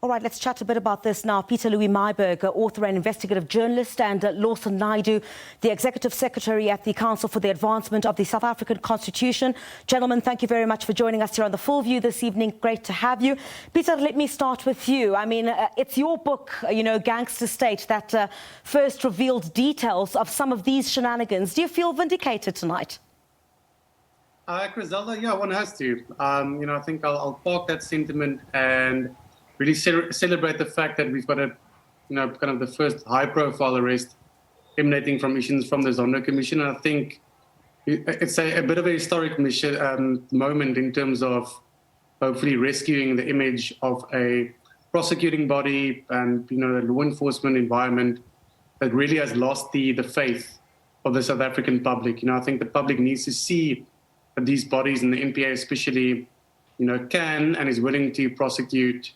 All right, let's chat a bit about this now. Pieter Louis-Myburgh, author and investigative journalist, and Lawson Naidoo, the Executive Secretary at the Council for the Advancement of the South African Constitution. Gentlemen, thank you very much for joining us here on The Full View this evening. Great to have you. Pieter, let me start with you. I mean, it's your book, Gangster State, that first revealed details of some of these shenanigans. Do you feel vindicated tonight? Griselda, yeah, one has to. I think I'll park that sentiment and really celebrate the fact that we've got kind of the first high-profile arrest emanating from missions from the Zondo Commission. And I think it's a bit of a historic moment in terms of hopefully rescuing the image of a prosecuting body and the law enforcement environment that really has lost the faith of the South African public. I think the public needs to see that these bodies, and the NPA especially, can and is willing to prosecute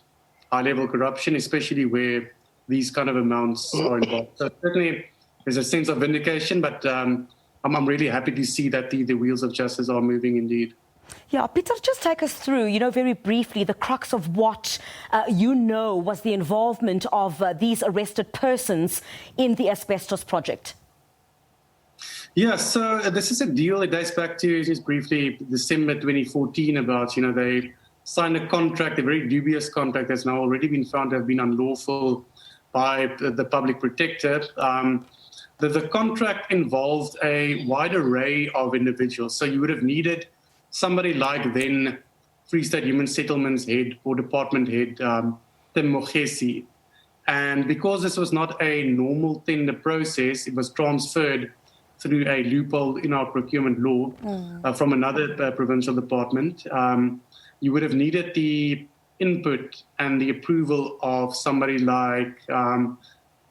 high-level corruption, especially where these kind of amounts are involved. So certainly there's a sense of vindication, but I'm really happy to see that the wheels of justice are moving indeed. Yeah, Pieter, just take us through, very briefly, the crux of what was the involvement of these arrested persons in the asbestos project. Yeah, so this is a deal that dates back to, just briefly, December 2014 about, they signed a contract, a very dubious contract that's now already been found to have been unlawful by the public protector. The contract involved a wide array of individuals. So you would have needed somebody like then Free State Human Settlements head or department head, Tim Mogesi. And because this was not a normal tender process, it was transferred through a loophole in our procurement law from another provincial department. You would have needed the input and the approval of somebody like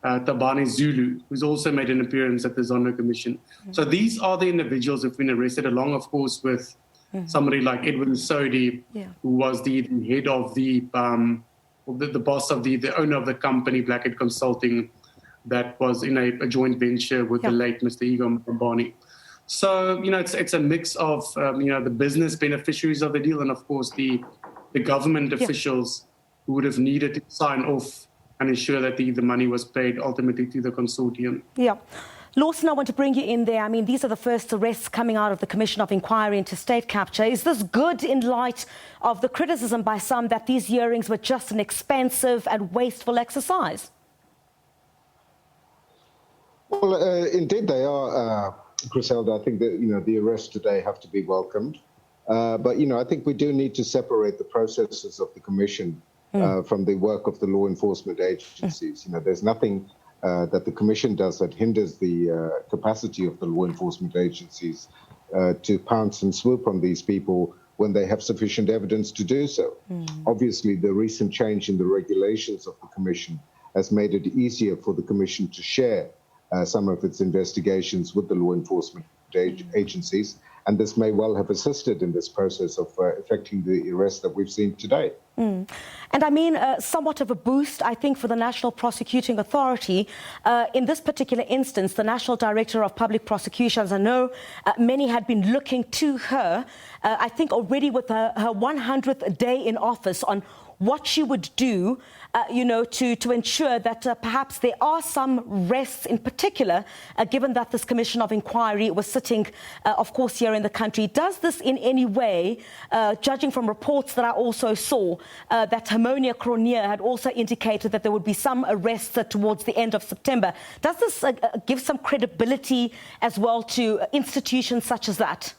Tabani Zulu, who's also made an appearance at the Zondo Commission. So these are the individuals who've been arrested, along, of course, with somebody like Edwin Sodi, who was the head of the boss of the owner of the company, Blackhead Consulting, that was in a joint venture with the late Mr. Igor Mbani. So, it's a mix of, the business beneficiaries of the deal and, of course, the government officials who would have needed to sign off and ensure that the money was paid ultimately to the consortium. Yeah. Lawson, I want to bring you in there. I mean, these are the first arrests coming out of the Commission of Inquiry into State Capture. Is this good in light of the criticism by some that these hearings were just an expensive and wasteful exercise? Well, indeed they are, Griselda. I think that, the arrests today have to be welcomed. But, I think we do need to separate the processes of the Commission from the work of the law enforcement agencies. There's nothing that the Commission does that hinders the capacity of the law enforcement agencies to pounce and swoop on these people when they have sufficient evidence to do so. Obviously, the recent change in the regulations of the Commission has made it easier for the Commission to share some of its investigations with the law enforcement agencies, and this may well have assisted in this process of effecting the arrest that we've seen today. And I mean, somewhat of a boost, I think, for the National Prosecuting Authority. In this particular instance, the National Director of Public Prosecutions, I know many had been looking to her, I think already with her 100th day in office, on what she would do, to ensure that perhaps there are some rests in particular, given that this Commission of Inquiry was sitting, of course, here in the country. Does this in any way, judging from reports that I also saw, that Harmonia Cronje had also indicated that there would be some arrests towards the end of September, does this give some credibility as well to institutions such as that?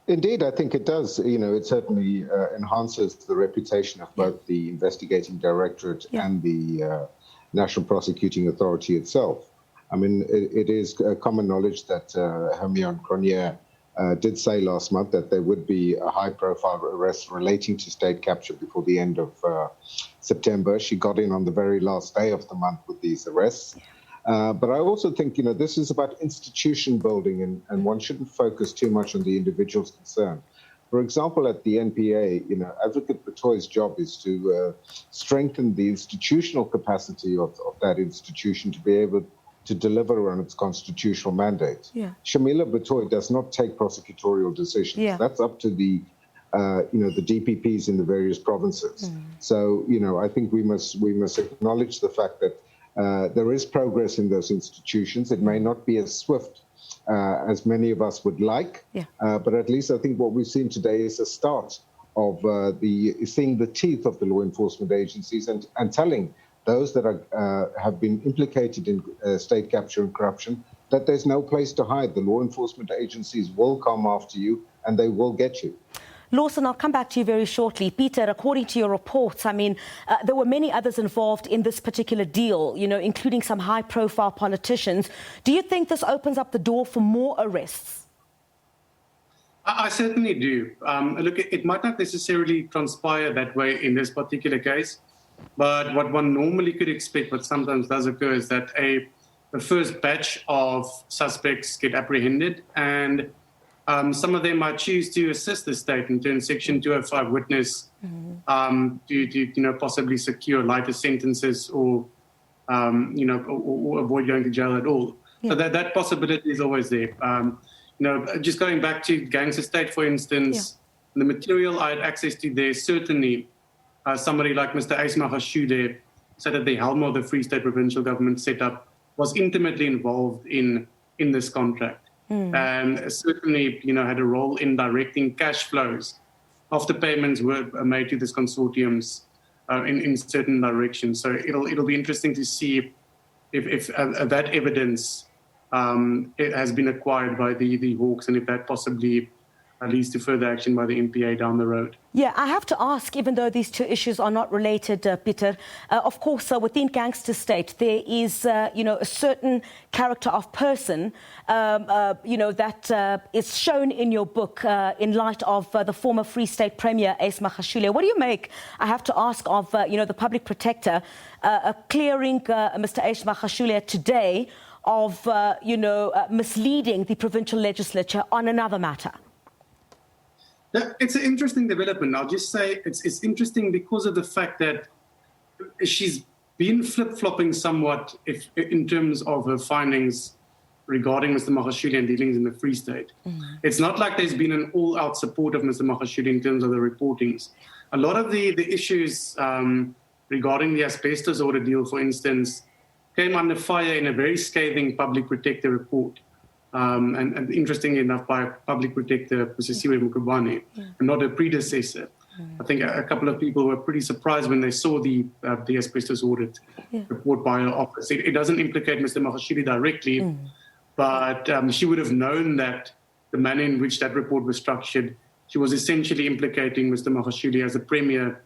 Indeed, I think it does. It certainly enhances the reputation of both the investigating directorate and the National Prosecuting Authority itself. I mean, it is common knowledge that Harmonia Cronje did say last month that there would be a high-profile arrest relating to state capture before the end of September. She got in on the very last day of the month with these arrests. But I also think, this is about institution building, and one shouldn't focus too much on the individuals concerned. For example, at the NPA, Advocate Batoy's job is to strengthen the institutional capacity of that institution to be able to deliver on its constitutional mandate. Shamila Batoy does not take prosecutorial decisions. That's up to the the DPPs in the various provinces. So, I think we must acknowledge the fact that there is progress in those institutions. It may not be as swift as many of us would like, but at least I think what we've seen today is a start of seeing the teeth of the law enforcement agencies and telling those that have been implicated in state capture and corruption that there's no place to hide. The law enforcement agencies will come after you and they will get you. Lawson, I'll come back to you very shortly. Peter, according to your reports, there were many others involved in this particular deal, including some high-profile politicians. Do you think this opens up the door for more arrests? I certainly do. Look, it might not necessarily transpire that way in this particular case, but what one normally could expect, what sometimes does occur, is that the first batch of suspects get apprehended, and some of them might choose to assist the state and turn Section 205 witness to possibly secure lighter sentences or avoid going to jail at all. So that possibility is always there. Just going back to Gangster State, for instance, the material I had access to there, certainly somebody like Mr. Asbestos said at the helm of the Free State provincial government setup was intimately involved in this contract. And certainly, had a role in directing cash flows after payments were made to these consortiums in certain directions. So it'll be interesting to see if that evidence it has been acquired by the Hawks, and if that possibly leads to further action by the NPA down the road. Yeah, I have to ask, even though these two issues are not related, Pieter, of course, within Gangster State, there is, a certain character of person, that is shown in your book in light of the former Free State Premier, Asbestos saga. What do you make, I have to ask, of, the public protector clearing Mr. Asbestos saga today of, misleading the provincial legislature on another matter? It's an interesting development. I'll just say it's interesting because of the fact that she's been flip-flopping somewhat in terms of her findings regarding Mr. Magashule and dealings in the Free State. It's not like there's been an all-out support of Mr. Magashule in terms of the reportings. A lot of the issues regarding the asbestos order deal, for instance, came under fire in a very scathing public protector report. And interestingly enough, by Public Protector Mr. Siwe Mukubane, and not a predecessor. I think a couple of people were pretty surprised when they saw the asbestos audit report by her office. It doesn't implicate Mr. Magashule directly, but she would have known that the manner in which that report was structured, she was essentially implicating Mr. Magashule as a premier,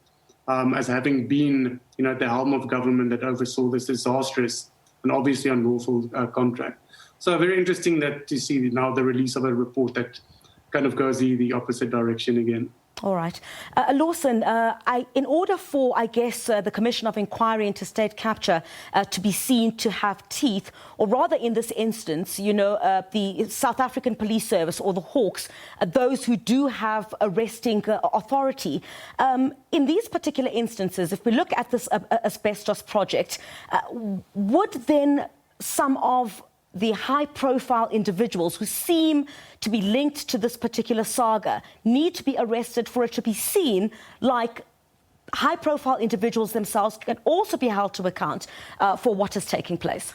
as having been, at the helm of government that oversaw this disastrous and obviously unlawful contract. So very interesting to see now the release of a report that kind of goes the opposite direction again. All right. Lawson, in order for, I guess, the Commission of Inquiry into State Capture to be seen to have teeth, or rather in this instance, the South African Police Service or the Hawks, those who do have arresting authority, in these particular instances, if we look at this asbestos project, would then some of the high-profile individuals who seem to be linked to this particular saga need to be arrested for it to be seen like high-profile individuals themselves can also be held to account for what is taking place?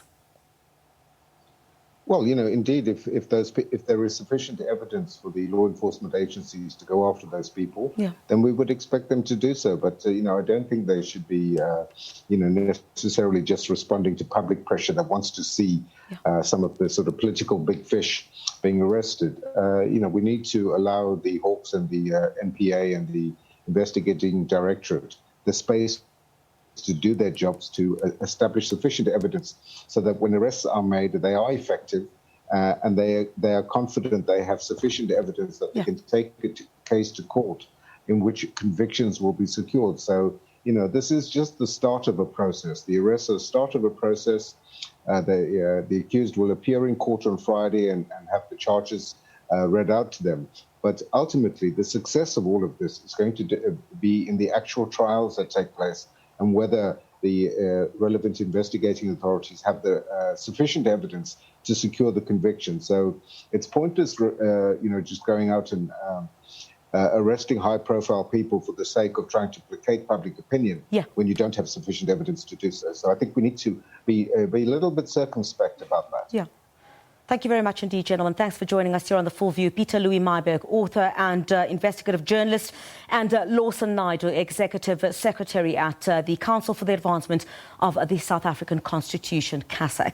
Well, indeed, if there is sufficient evidence for the law enforcement agencies to go after those people, then we would expect them to do so. But, I don't think they should be, necessarily just responding to public pressure that wants to see some of the sort of political big fish being arrested. We need to allow the Hawks and the NPA and the investigating directorate the space to do their jobs, to establish sufficient evidence so that when arrests are made, they are effective and they are confident they have sufficient evidence that they can take a case to court in which convictions will be secured. So, this is just the start of a process. The arrests are the start of a process. The accused will appear in court on Friday and have the charges read out to them. But ultimately, the success of all of this is going to be in the actual trials that take place, and whether the relevant investigating authorities have the sufficient evidence to secure the conviction. So it's pointless, just going out and arresting high-profile people for the sake of trying to placate public opinion when you don't have sufficient evidence to do so. So I think we need to be a little bit circumspect about that. Yeah. Thank you very much indeed, gentlemen. Thanks for joining us here on The Full View. Pieter Louis-Myburgh, author and investigative journalist, and Lawson Naidoo, Executive Secretary at the Council for the Advancement of the South African Constitution, CASAC.